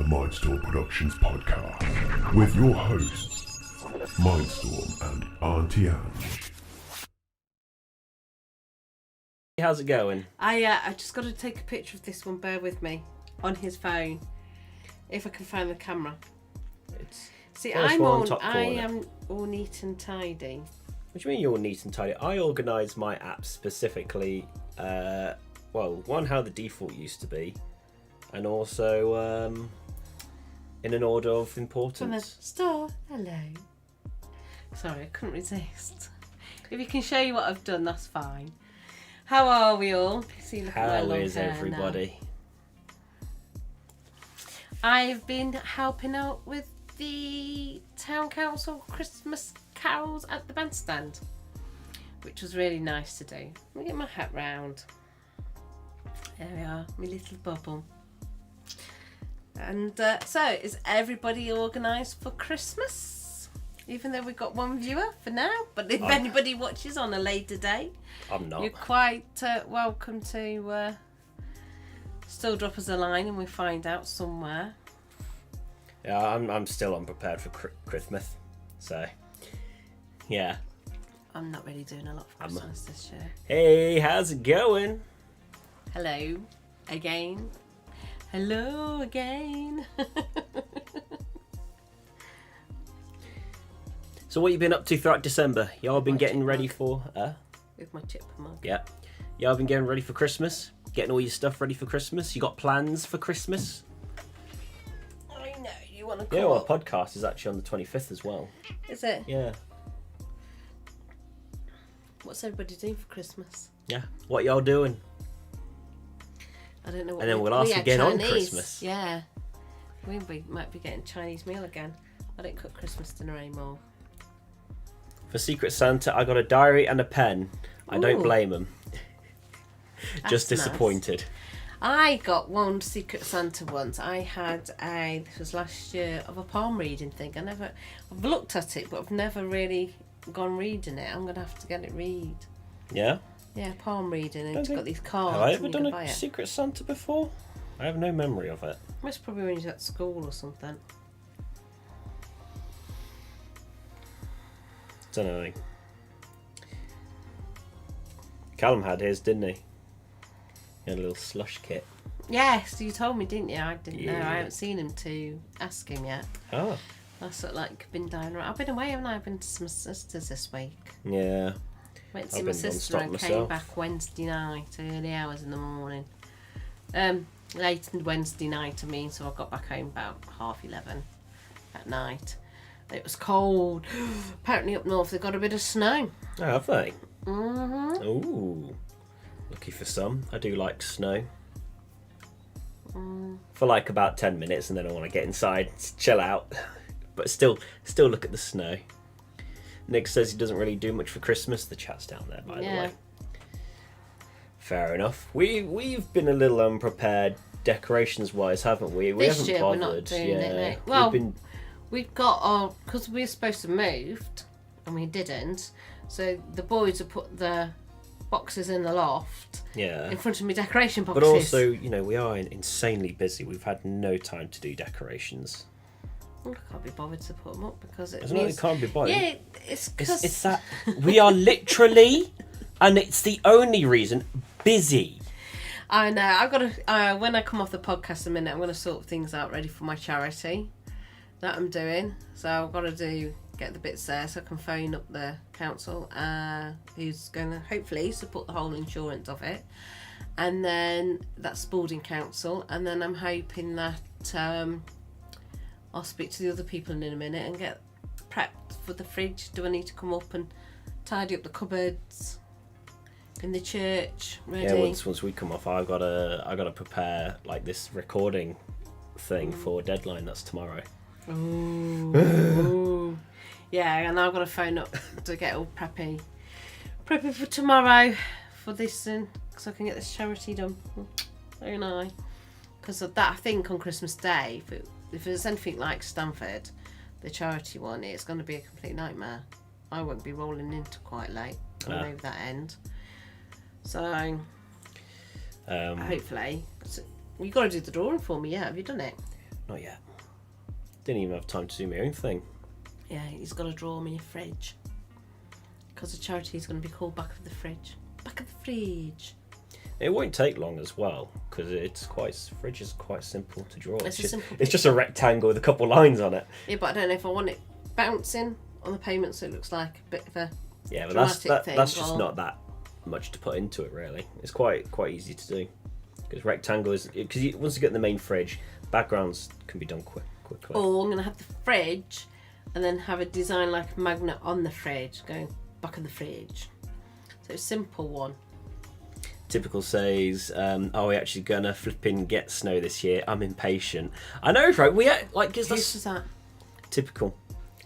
Mindstorm Productions podcast with your hosts, Mindstorm and Auntie Ange. How's it going? I just got to take a picture of this one. Bear with me on his phone, if I can find the camera. See, I am all neat and tidy. What do you mean you're all neat and tidy? I organise my apps specifically. One, how the default used to be, and also in an order of importance. From the store. Hello. Sorry, I couldn't resist. If you can show you what I've done, that's fine. How are we all? See, look at my long How is hair everybody? now. I've been helping out with the town council Christmas carols at the bandstand, which was really nice to do. Let me get my hat round. There we are, my little bubble. And so, is everybody organised for Christmas? Even though we've got one viewer for now, but if anybody watches on a later day, I'm not. you're quite welcome to still drop us a line and we'll find out somewhere. Yeah, I'm still unprepared for Christmas, so yeah. I'm not really doing a lot for Christmas this year. Hey, how's it going? Hello again. Hello again. So what you been up to throughout December? Y'all been getting ready for... With my chip mug. Yeah. Y'all been getting ready for Christmas? Getting all your stuff ready for Christmas? You got plans for Christmas? I know, you want to call. Yeah, well, our podcast is actually on the 25th as well. Is it? Yeah. What's everybody doing for Christmas? Yeah. What y'all doing? I don't know what. And then we'll ask again on Christmas. Yeah. We might be getting Chinese meal again. I don't cook Christmas dinner anymore. For Secret Santa, I got a diary and a pen. I don't blame them. Just disappointed. Nice. I got one Secret Santa once. I had this was last year, of a palm reading thing. I've looked at it, but I've never really gone reading it. I'm going to have to get it read. Yeah? Yeah, palm reading. And it's got these cards. Have I ever and done you can buy a it. Secret Santa before? I have no memory of it. Most probably when you're at school or something. Don't know. Callum had his, didn't he? He had a little slush kit. Yes, you told me, didn't you? I didn't know. Yeah. I haven't seen him to ask him yet. Oh. I've sort of been down around. I've been away, haven't I? I've been to my sister's this week. Yeah. Went to I've see my been sister non-stop and myself. came back Wednesday night, early hours in the morning. Late Wednesday night, so I got back home about 11:30 at night. It was cold. Apparently up north they've got a bit of snow. Oh, have they? Mm-hmm. Ooh. Lucky for some. I do like snow. For about 10 minutes and then I want to get inside, chill out. But still look at the snow. Nick says he doesn't really do much for Christmas. The chat's down there, by the way. Fair enough. We've been a little unprepared decorations-wise, haven't we? We This haven't year bothered. we're not doing it. No. Well, we've got because we were supposed to moved and we didn't. So the boys have put the boxes in the loft in front of me decoration boxes. But also, we are insanely busy. We've had no time to do decorations. I can't be bothered to put them up because it It's not that it can't be bothered. Yeah, it's because... It's that we are literally, and it's the only reason, busy. I know. I've got to... when I come off the podcast in a minute, I'm going to sort things out ready for my charity that I'm doing. So I've got to get the bits there so I can phone up the council who's going to hopefully support the whole insurance of it. And then that's Spalding Council. And then I'm hoping that I'll speak to the other people in a minute and get prepped for the fridge. Do I need to come up and tidy up the cupboards in the church? Ready? Yeah, once we come off, I gotta prepare this recording thing for deadline. That's tomorrow. Ooh. Yeah, and I've got to phone up to get all preppy for tomorrow for this, and so I can get this charity done. Very nice. Because of that, I think on Christmas Day, if it's anything like Stanford, the charity one, it's going to be a complete nightmare. I won't be rolling into quite late over that end. So hopefully, you've got to do the drawing for me. Yeah, have you done it? not yet. Didn't even have time to do my own thing. Yeah, he's got to draw me a fridge. Because the charity is going to be called Back of the Fridge. Back of the Fridge. It won't take long as well, because fridge is quite simple to draw. It's just a rectangle with a couple lines on it. Yeah, but I don't know if I want it bouncing on the pavement so it looks like a bit of a but dramatic that's just not that much to put into it, really. It's quite easy to do. Because rectangle is... Because once you get the main fridge, backgrounds can be done quickly. Or I'm going to have the fridge and then have a design like a magnet on the fridge going back of the fridge. So it's a simple one. Typical says, are we actually gonna flipping get snow this year? I'm impatient. I know, right? Whose is that? Typical.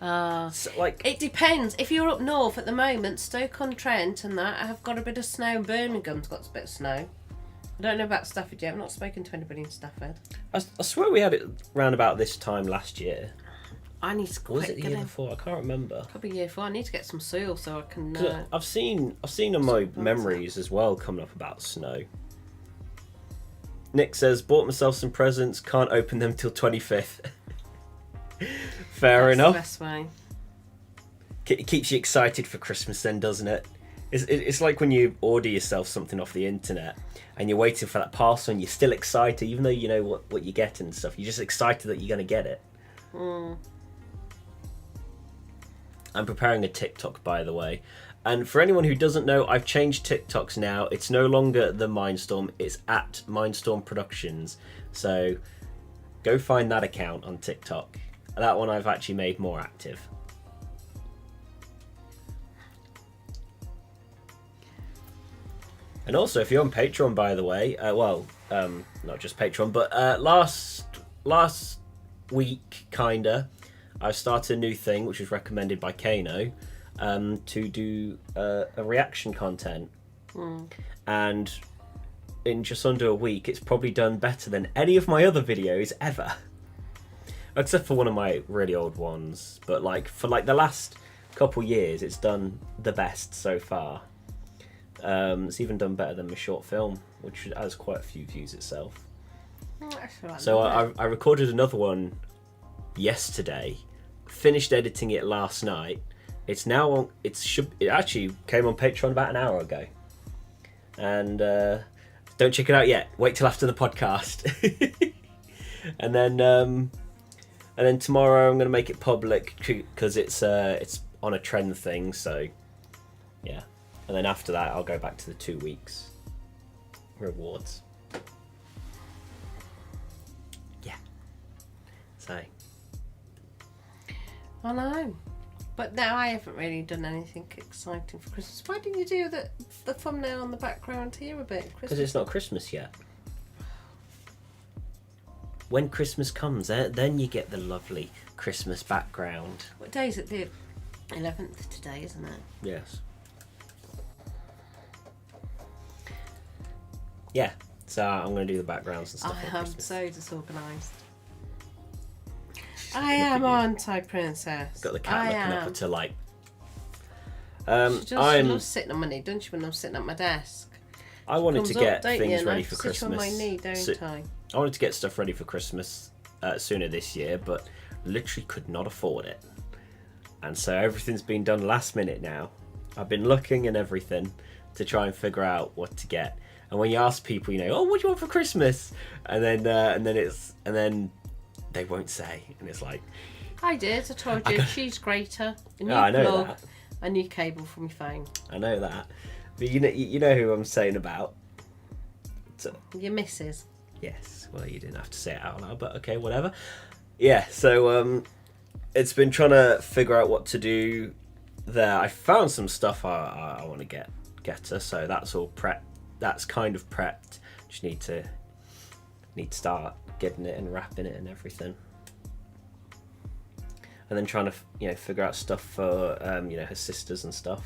It depends. If you're up north at the moment, Stoke-on-Trent and that, have got a bit of snow. Birmingham's got a bit of snow. I don't know about Stafford yet. I've not spoken to anybody in Stafford. I swear we had it round about this time last year. I need to. Was it the year before? I can't remember. Could be year 4. I need to get some soil so I can. I've seen in my memories as well coming up about snow. Nick says, bought myself some presents. Can't open them till 25th. Fair enough. That's the best way. It keeps you excited for Christmas then, doesn't it? It's like when you order yourself something off the internet and you're waiting for that parcel and you're still excited, even though you know what you get and stuff. You're just excited that you're going to get it. I'm preparing a TikTok, by the way. And for anyone who doesn't know, I've changed TikToks now. It's no longer the Mindstorm. It's at Mindstorm Productions. So go find that account on TikTok. That one I've actually made more active. And also, if you're on Patreon, by the way, not just Patreon, but last week, kinda, I've started a new thing, which was recommended by Caino, to do a reaction content. And in just under a week, it's probably done better than any of my other videos ever. Except for one of my really old ones. But for the last couple years, it's done the best so far. It's even done better than my short film, which has quite a few views itself. So I recorded another one yesterday, finished editing it last night. It's now on. It actually came on Patreon about an hour ago, and don't check it out yet. Wait till after the podcast, and then tomorrow I'm going to make it public because it's on a trend thing. So yeah, and then after that I'll go back to the 2 weeks rewards. Yeah. So. I know. But now I haven't really done anything exciting for Christmas. Why didn't you do the thumbnail on the background here a bit? Because it's not Christmas yet. When Christmas comes, then you get the lovely Christmas background. What day is it? The 11th today, isn't it? Yes. Yeah. So I'm going to do the backgrounds and stuff on I am Christmas. so disorganised. I am Auntie Princess. Got the cat looking up at her like. She loves sitting on my knee, don't you, when I'm sitting at my desk? I wanted to get things ready for Christmas. Christmas. Sit on my knee, don't I? I wanted to get stuff ready for Christmas sooner this year, but literally could not afford it. And so everything's been done last minute now. I've been looking and everything to try and figure out what to get. And when you ask people, oh, what do you want for Christmas? And then they won't say, and it's like, I did. I told you, cheese grater, a new I know plug, that. a new cable for my phone. I know that, but you know who I'm saying about. So, your missus. Yes, well, you didn't have to say it out loud, but okay, whatever. Yeah, so it's been trying to figure out what to do there. I found some stuff I want to get her, so that's all prepped. That's kind of prepped. Just need to start getting it and wrapping it and everything, and then trying to figure out stuff for her sisters and stuff.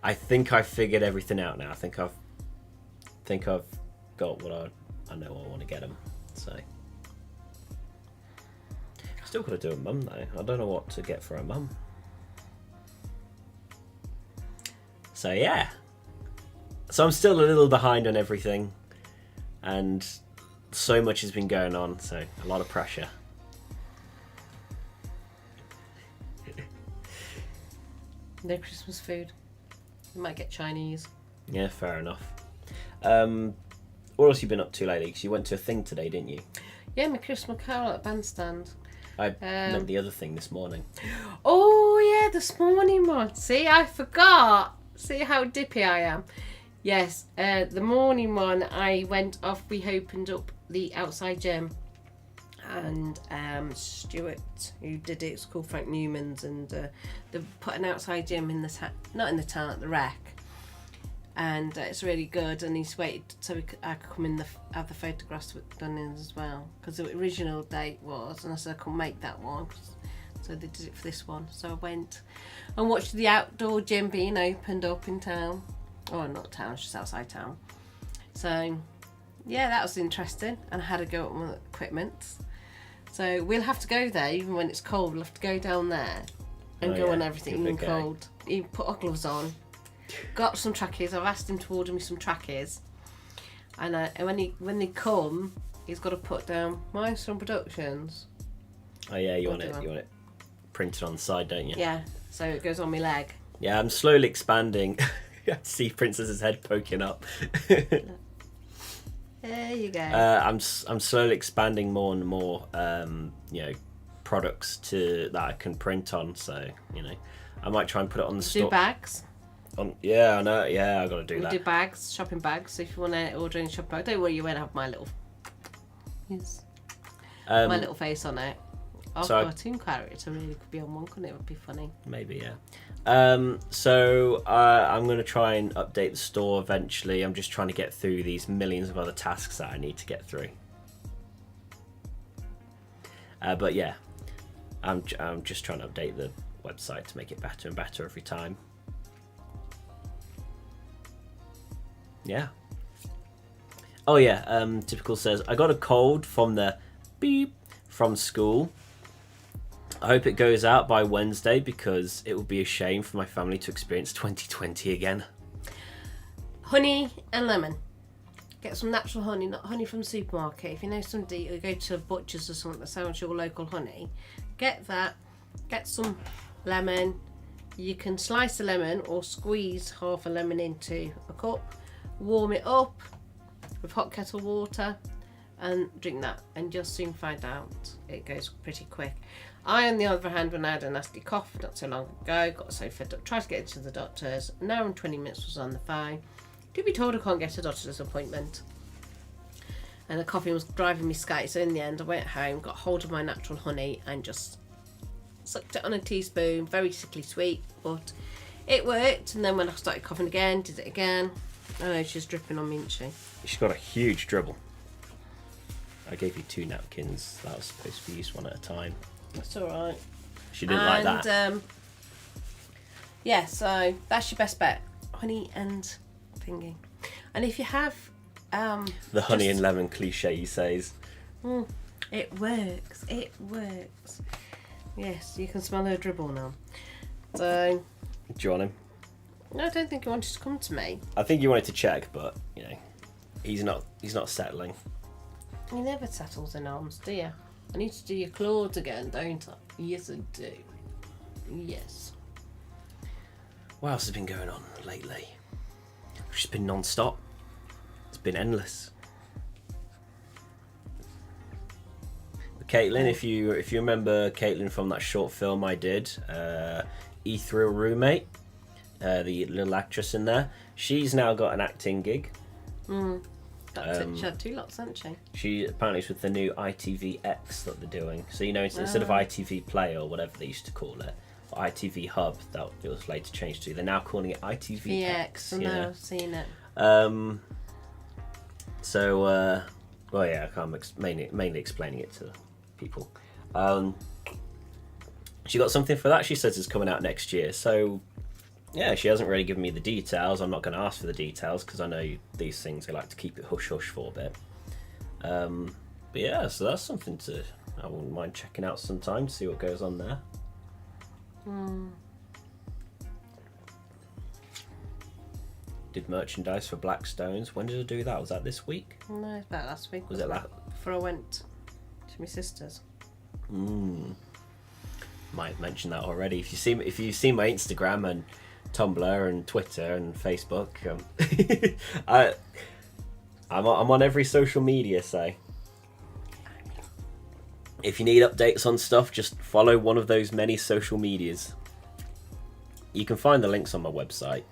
I think I've figured everything out now. I think I've got what I know I want to get them. So still got to do a mum though. I don't know what to get for a mum. So yeah. So I'm still a little behind on everything. And so much has been going on, so a lot of pressure. No Christmas food. We might get Chinese. Yeah, fair enough. What else have you been up to lately? Because you went to a thing today, didn't you? Yeah, my Christmas carol at the bandstand. I meant the other thing this morning. Oh, yeah, this morning one. See, I forgot. See how dippy I am. Yes, the morning one, I went off. We opened up the outside gym. And Stuart, who did it, it's called Frank Newman's, and they put an outside gym in the not in the town, at the rec, and it's really good. And he's waited so I could come in have the photographs done in as well, because the original date was, and I said I couldn't make that one, so they did it for this one. So I went and watched the outdoor gym being opened up in town, or not town, it's just outside town. So yeah, that was interesting, and I had to go up with equipment. So we'll have to go there, even when it's cold. We'll have to go down there and go on everything even cold. You put our gloves on. Got some trackies. I've asked him to order me some trackies. And when they come, he's got to put down Mindstorm Productions. Oh yeah, you want it printed on the side, don't you? Yeah, so it goes on my leg. Yeah, I'm slowly expanding. I see Princess's head poking up. There you go. I'm slowly expanding more and more, products that I can print on. So I might try and put it on the store. Do bags. Yeah, I know. Yeah, I got to do that. Do bags, shopping bags. So if you want to order any shopping bag, don't worry, you won't have my little my little face on it. Our cartoon character really could be on one, couldn't it? It would be funny. Maybe, yeah. So I'm going to try and update the store eventually. I'm just trying to get through these millions of other tasks that I need to get through. But yeah, I'm just trying to update the website to make it better and better every time. Yeah. Oh yeah, Typical says, I got a cold from the beep from school. I hope it goes out by Wednesday, because it would be a shame for my family to experience 2020 again. Honey and lemon. Get some natural honey, not honey from the supermarket. If you know somebody, or go to a butcher's or something that sells your local honey, get that. Get some lemon. You can slice a lemon or squeeze half a lemon into a cup. Warm it up with hot kettle water and drink that, and you'll soon find out it goes pretty quick. I, on the other hand, when I had a nasty cough not so long ago, got so fed up, tried to get into the doctor's, an hour and 20 minutes was on the phone. To be told I can't get a doctor's appointment. And the coughing was driving me skate, so in the end I went home, got hold of my natural honey and just sucked it on a teaspoon, very sickly sweet, but it worked. And then when I started coughing again, did it again. Oh, she's dripping on me, isn't she? She's got a huge dribble. I gave you 2 napkins. That was supposed to be used one at a time. That's alright. She didn't like that. Yeah, so that's your best bet. Honey and thingy. And if you have... the honey and lemon cliche, he says. It works. It works. Yes, you can smell her dribble now. So... Do you want him? No, I don't think he wanted to come to me. I think you wanted to check, but, he's not settling. He never settles in arms, do you? I need to do your claws again, don't I? Yes, I do. Yes. What else has been going on lately? It's just been non-stop. It's been endless. Caitlin, if you remember Caitlin from that short film I did, Ethereal Roommate, the little actress in there, she's now got an acting gig. She had 2 lots, hasn't she? She apparently is with the new ITVX that they're doing. So instead of ITV Play or whatever they used to call it, or ITV Hub that it was later changed to, they're now calling it ITVX. No, I've seen it. Well, yeah, I can't mainly explaining it to people. She got something for that. She says it's coming out next year. So yeah, she hasn't really given me the details. I'm not going to ask for the details because I know these things, they like to keep it hush-hush for a bit. But yeah, so that's something I wouldn't mind checking out sometime to see what goes on there. did merchandise for Blackstones. When did I do that? Was that this week? No, it's about last week. Was it last? Before I went to my sister's. Might have mentioned that already. If you see my Instagram and Tumblr and Twitter and Facebook, I'm on every social media. So if you need updates on stuff, just follow one of those many social medias. You can find the links on my website,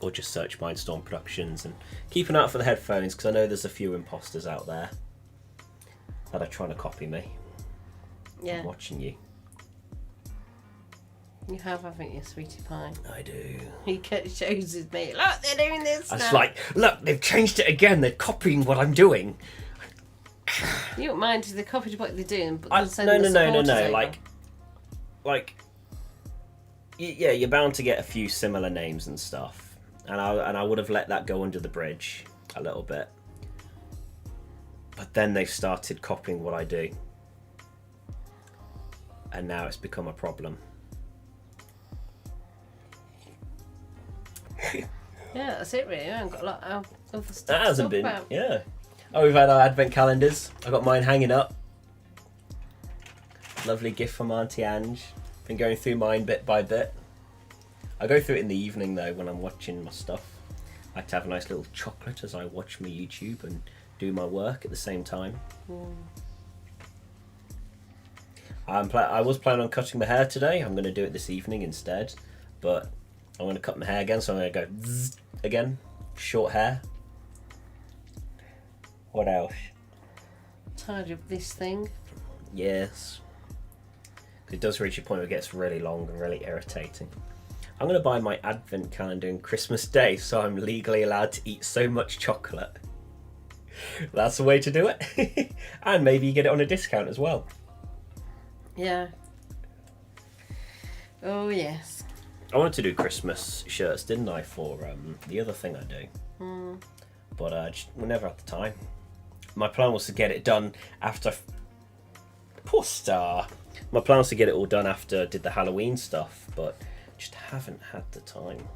or just search Mindstorm Productions, and keep an eye out for the headphones, because I know there's a few imposters out there that are trying to copy me. Yeah. I'm watching you. You have, haven't you, sweetie pie? I do. He shows me, look, they're doing this It's now. like, look, they've changed it again. They're copying what I'm doing. You don't mind if they copied what they're doing, but No. Over. Like, yeah, you're bound to get a few similar names and stuff, and I would have let that go under the bridge a little bit. But then they started copying what I do, and now it's become a problem. Yeah, that's it really. I haven't got a lot of other stuff That hasn't to been, talk about. yeah. Oh, we've had our advent calendars. I got mine hanging up. Lovely gift from Auntie Ange. Been going through mine bit by bit. I go through it in the evening though when I'm watching my stuff. I like to have a nice little chocolate as I watch my YouTube and do my work at the same time. I was planning on cutting my hair today. I'm going to do it this evening instead, but I'm going to cut my hair again, so I'm going to go zzz again. Short hair. What else? Tired of this thing. Yes. It does reach a point where it gets really long and really irritating. I'm going to buy my advent calendar on Christmas Day, so I'm legally allowed to eat so much chocolate. That's the way to do it. And maybe you get it on a discount as well. Yeah. Oh, yes. I wanted to do Christmas shirts, didn't I, for the other thing I do. But we never had the time. My plan was to get it done after... Poor Star. My plan was to get it all done after I did the Halloween stuff, but just haven't had the time.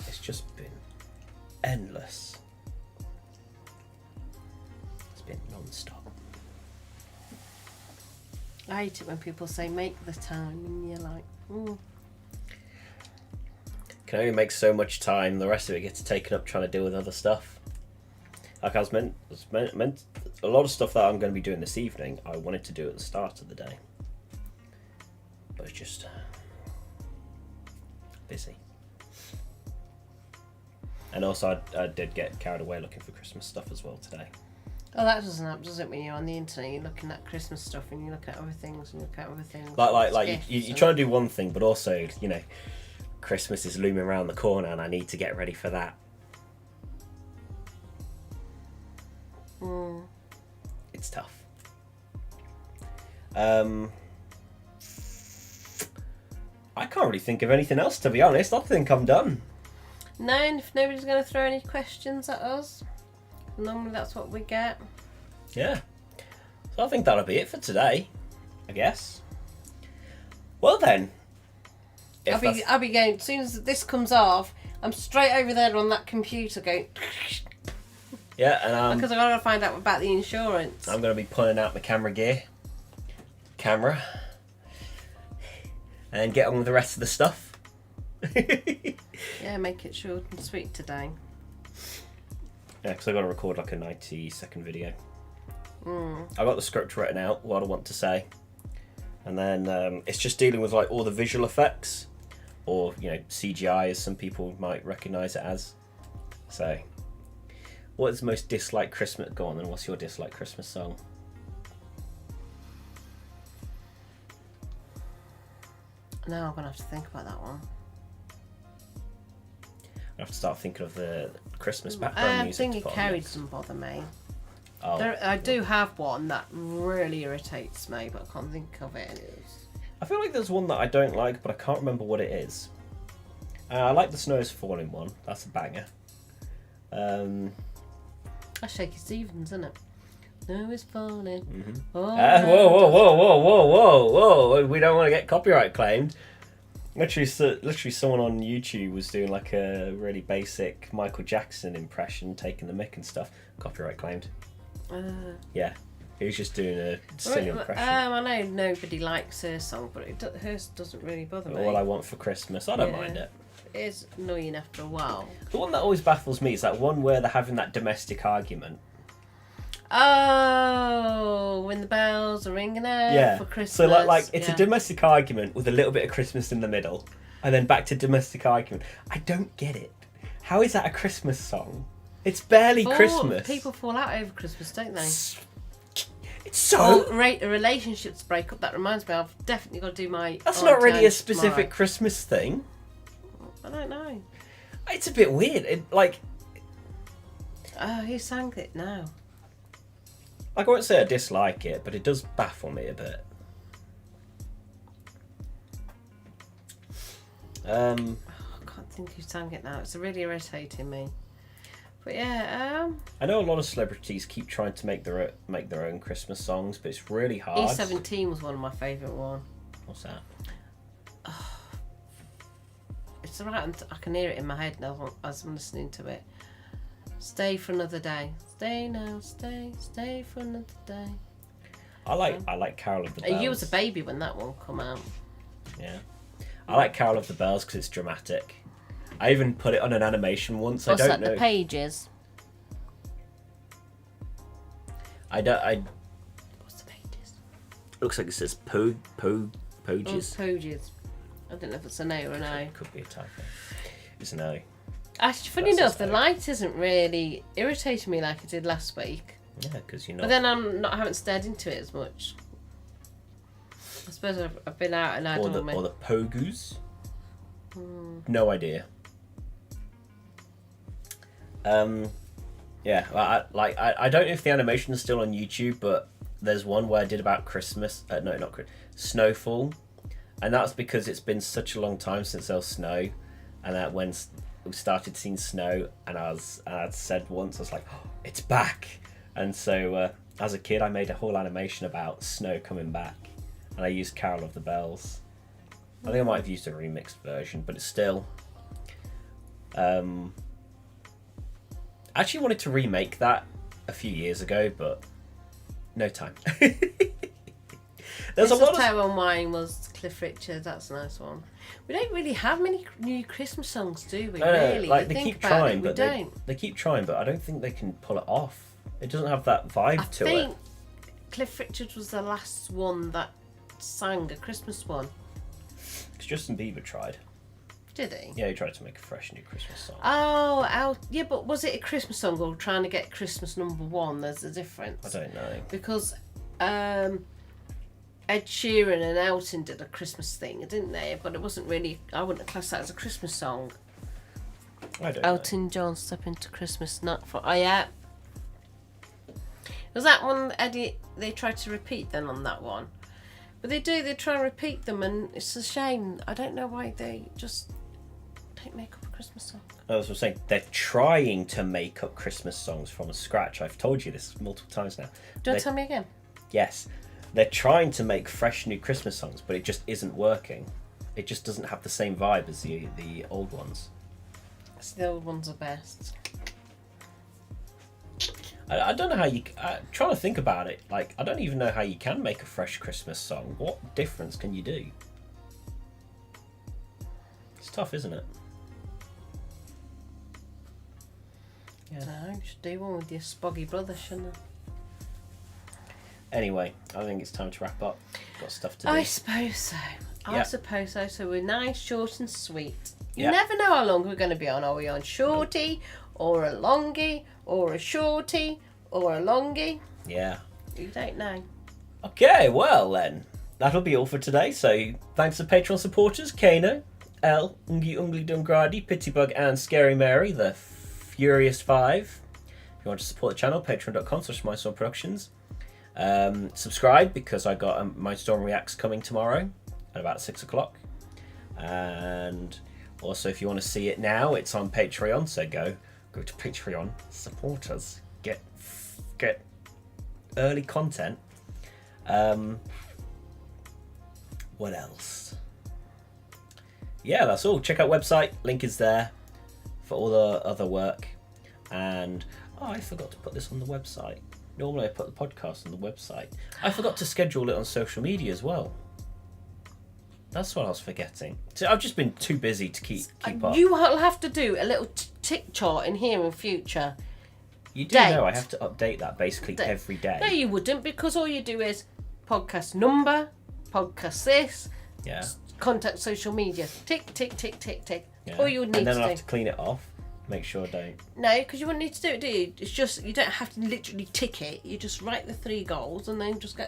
It's just been endless. It's been non-stop. I hate it when people say make the time and you're like, Can only make so much time. The rest of it gets taken up trying to deal with other stuff. Like I was meant a lot of stuff that I'm going to be doing this evening, I wanted to do at the start of the day. But it's just busy. And also I did get carried away looking for Christmas stuff as well today. oh, that doesn't happen, does it, when you're on the internet, you're looking at Christmas stuff and you look at other things and you look at other things. Like you try to do one thing, but also, you know, Christmas is looming around the corner and I need to get ready for that. It's tough. I can't really think of anything else, to be honest. I think I'm done. No, and if nobody's going to throw any questions at us, normally that's what we get. Yeah. So I think that'll be it for today, I guess. Well then. I'll be going, as soon as this comes off, I'm straight over there on that computer going... Yeah, and because I've got to find out about the insurance. I'm going to be pulling out my camera, and get on with the rest of the stuff. Yeah, make it short and sweet today. Yeah, because I've got to record like a 90-second video. I got the script written out, what I want to say. And then it's just dealing with like all the visual effects, or, you know, CGI as some people might recognise it as. So, what is the most disliked Christmas... Go on then, what's your disliked Christmas song? Now I'm going to have to think about that one. I have to start thinking of the Christmas background music. Thingy Carried doesn't bother me. Oh, I do have one that really irritates me, but I can't think of it. I feel like there's one that I don't like, but I can't remember what it is. I like the Snow is Falling one. That's a banger. That's Shaky Stevens, isn't it? Snow is falling. Whoa! We don't want to get copyright claimed. Literally, someone on YouTube was doing like a really basic Michael Jackson impression, taking the mick and stuff. Copyright claimed. Yeah, he was just doing a silly impression. I know nobody likes her song, but hers doesn't really bother me. All I Want for Christmas, I don't mind it. It is annoying after a while. The one that always baffles me is that one where they're having that domestic argument. Oh, when the bells are ringing out for Christmas. So like it's a domestic argument with a little bit of Christmas in the middle, and then back to domestic argument. I don't get it. How is that a Christmas song? It's barely Christmas. People fall out over Christmas, don't they? It's so... relationships break up. That reminds me, I've definitely got to do my... That's not really a specific Christmas thing. I don't know. It's a bit weird. Who sang it now? I won't say I dislike it, but it does baffle me a bit. I can't think who sang it now. It's really irritating me. But yeah, I know a lot of celebrities keep trying to make their own Christmas songs, but it's really hard. E17 was one of my favourite ones. What's that? It's alright, I can hear it in my head now as I'm listening to it. Stay for another day. Stay now, stay for another day. I like Carol of the Bells. You was a baby when that one come out. Yeah. I like Carol of the Bells because it's dramatic. I even put it on an animation once. What's I don't that, know. the pages? What's the pages? Looks like it says Poges. Oh, Poges. I don't know if it's an A or an I. Could be a typo. It's an O. Actually, funny enough, the light isn't really irritating me like it did last week. Yeah, because you're not... But then I haven't stared into it as much. I suppose I've been out and Or the Pogus. No idea. Yeah, I don't know if the animation is still on YouTube, but there's one where I did about Christmas. No, not Christmas. Snowfall. And that's because it's been such a long time since there was snow. And that when we started seeing snow, and I'd said once, I was like, oh, it's back. And so as a kid, I made a whole animation about snow coming back. And I used Carol of the Bells. I think I might have used a remixed version, but it's still... I actually wanted to remake that a few years ago, but no time. There's a lot of... Taiwan Wine was Cliff Richard. That's a nice one. We don't really have many new Christmas songs, do we? No, really? like they keep trying, but they keep trying, but I don't think they can pull it off. It doesn't have that vibe to it. I think Cliff Richard was the last one that sang a Christmas one. Because Justin Bieber tried. Did he? Yeah, he tried to make a fresh new Christmas song. Oh, yeah, but was it a Christmas song or trying to get Christmas #1? There's a difference. I don't know. Because Ed Sheeran and Elton did a Christmas thing, didn't they? But it wasn't really, I wouldn't class that as a Christmas song. I don't know. Elton John Step Into Christmas Nut for... Oh, yeah. Was that one, Eddie, they tried to repeat then on that one? But they try and repeat them, and it's a shame. I don't know why they just don't make up a Christmas song. I was saying, they're trying to make up Christmas songs from scratch. I've told you this multiple times now. Do you want to tell me again? Yes. They're trying to make fresh new Christmas songs, but it just isn't working. It just doesn't have the same vibe as the old ones. So the old ones are best. I don't know how you... trying to think about it. Like, I don't even know how you can make a fresh Christmas song. What difference can you do? It's tough, isn't it? Yeah. No, you should do one with your spoggy brother, shouldn't you? Anyway, I think it's time to wrap up. Got stuff to do. I suppose so. I Yep. suppose so. So we're nice, short and sweet. You Yep. never know how long we're going to be on. Are we on shorty, or a longy, or a shorty, or a longy? Yeah. You don't know. Okay, well then. That'll be all for today. So, thanks to Patreon supporters, Caino, L, Nggyunglydngraady, Pitybug, and Scary Mary, the Furious Five. If you want to support the channel, patreon.com/Mindstorm Productions. Subscribe, because I got Mindstorm Reacts coming tomorrow at about 6 o'clock. And also, if you want to see it now, it's on Patreon, so go to Patreon, support us, get early content. What else? yeah, that's all. Check out website. Link is there for all the other work. And I forgot to put this on the website. Normally I put the podcast on the website. I forgot to schedule it on social media as well. That's what I was forgetting. So I've just been too busy to keep up. You will have to do a little tick chart in here in future. You do know I have to update that basically every day. No, you wouldn't, because all you do is podcast number, podcast this, contact social media. Tick, tick, tick, tick, tick. Yeah. All you would need and then to I'll do. have to clean it off. Make sure I don't. No, because you wouldn't need to do it, do you? It's just, you don't have to literally tick it. You just write the 3 goals and then just know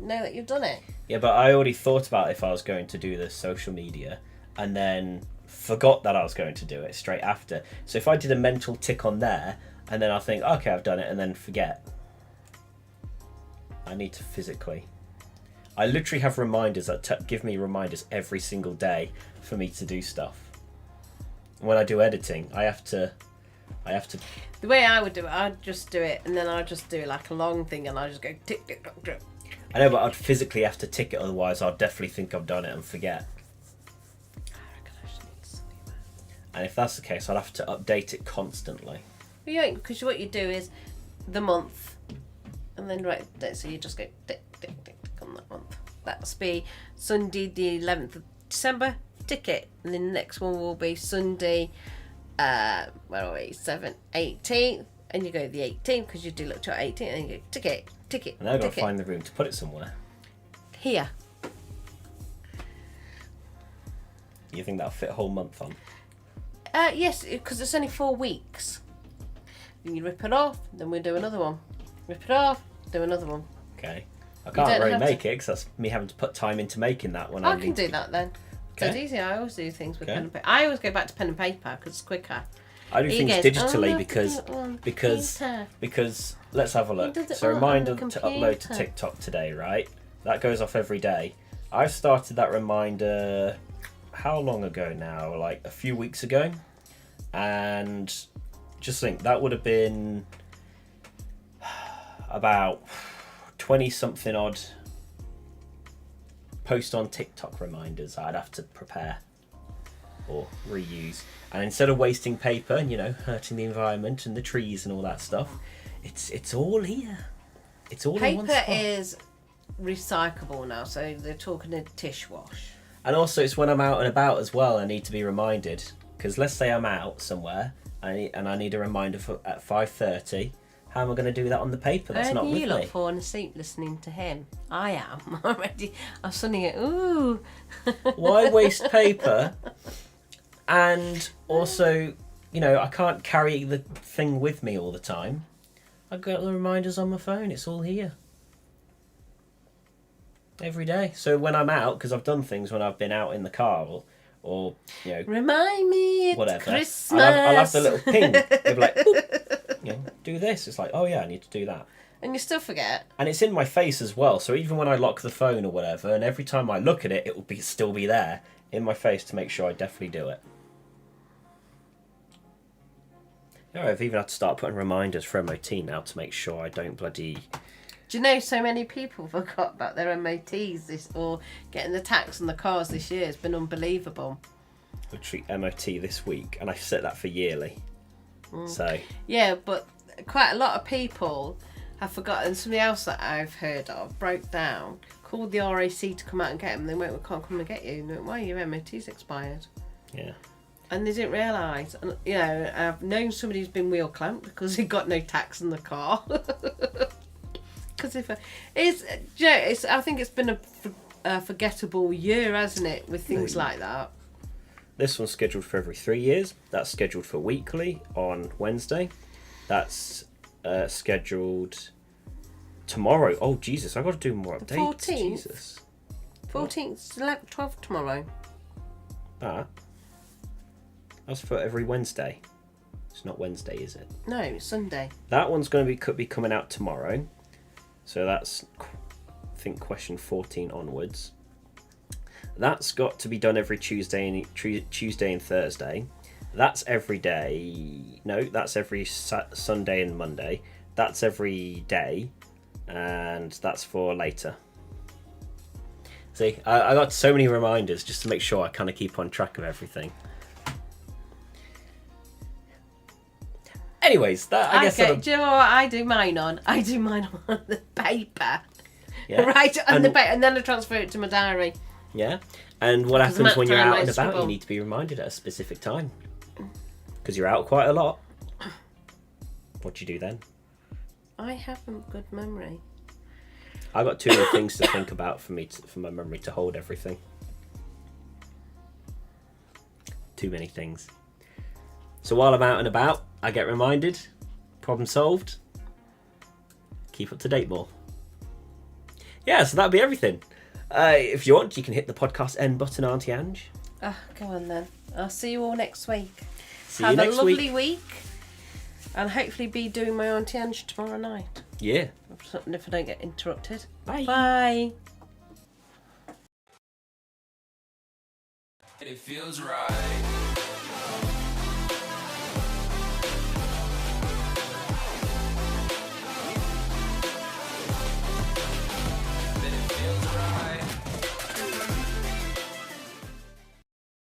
that you've done it. Yeah, but I already thought about if I was going to do the social media and then forgot that I was going to do it straight after. So if I did a mental tick on there and then I think, okay, I've done it, and then forget, I need to physically. I literally have reminders that give me reminders every single day for me to do stuff. When I do editing, I have to. The way I would do it, I'd just do it, and then I'd just do like a long thing, and I'd just go tick, tick, tick, tick. I know, but I'd physically have to tick it, otherwise I'll definitely think I've done it and forget. I reckon I should need to do that. And if that's the case, I'd have to update it constantly. Well, you ain't, because what you do is the month, and then right, so you just go tick, tick, tick, tick on that month. That'll be Sunday the 11th of December, tick it, and then the next one will be Sunday, 18th, and you go the 18th, because you do look to 18th, and you go tick it, tick it, And then I've got tick to find the room to put it somewhere. Here. You think that'll fit a whole month on? Yes, because it's only 4 weeks. Then you rip it off, then we do another one. Rip it off, do another one. Okay. I can't don't really have make it because that's me having to put time into making that one. I can do that then. Okay. So it's easy. I always do things with Okay. pen and paper. I always go back to pen and paper because it's quicker. I do He things goes, digitally "Oh, because look at it on because computer." because let's have a look. does it So all on reminder the to upload to computer. TikTok today, right? That goes off every day. I started that reminder how long ago now? Like a few weeks ago. And just think that would have been about 20 something odd post on TikTok reminders I'd have to prepare or reuse. And instead of wasting paper and, hurting the environment and the trees and all that stuff, it's all here. It's all in one Paper spot. is recyclable now, so they're talking a tish wash. And also it's when I'm out and about as well, I need to be reminded. Because let's say I'm out somewhere and I need a reminder at 5:30. How am I going to do that on the paper? That's not with you lot me. falling asleep listening to him. I am already. I'm suddenly going, ooh. Why waste paper? And also, I can't carry the thing with me all the time. I've got the reminders on my phone. It's all here. Every day. So when I'm out, because I've done things when I've been out in the car or Remind me it's whatever. Christmas. I'll have the little ping of like, do this. It's like, oh yeah, I need to do that. And you still forget. And it's in my face as well. So even when I lock the phone or whatever, and every time I look at it, it will still be there in my face to make sure I definitely do it. I've even had to start putting reminders for MOT now to make sure I don't bloody... Do you know so many people forgot about their MOTs or getting the tax on the cars this year? It's been unbelievable. Literally MOT this week, and I set that for yearly. So Yeah, but quite a lot of people have forgotten. Somebody else that I've heard of broke down, called the RAC to come out and get them. They went, we can't come and get you. And they went, why? Your MOT's expired. yeah, And they didn't realise. And I've known somebody who's been wheel clamped because he got no tax in the car. Because I think it's been a forgettable year, hasn't it, with things like that. this one's scheduled for every 3 years. That's scheduled for weekly on Wednesday. That's scheduled tomorrow. Oh Jesus, I've got to do more updates. 14th? Jesus. 14th, 11th, 12th tomorrow. That's for every Wednesday. It's not Wednesday, is it? No, it's Sunday. That one's going to be coming out tomorrow. So that's, I think, question 14 onwards. That's got to be done every Tuesday and Thursday. That's every day. No, that's every Sunday and Monday. That's every day. And that's for later. See, I got so many reminders just to make sure I kind of keep on track of everything. Anyways, that I guess. Okay, do you know what I do mine on? I do mine on the paper. Yeah. Right on the paper, and then I transfer it to my diary. Yeah. And what Because happens when you're Matt out might and about? scribble. You need to be reminded at a specific time. Because you're out quite a lot. What do you do then? I have a good memory. I got too many things to think about for my memory to hold everything. Too many things. So while I'm out and about, I get reminded. Problem solved. Keep up to date more. Yeah, so that'll be everything. If you want, you can hit the podcast end button, Auntie Ange. Go on then. I'll see you all next week. See you next Have a lovely week. And hopefully be doing my Auntie Ange tomorrow night. Yeah. If I don't get interrupted. Bye. Bye. It feels right.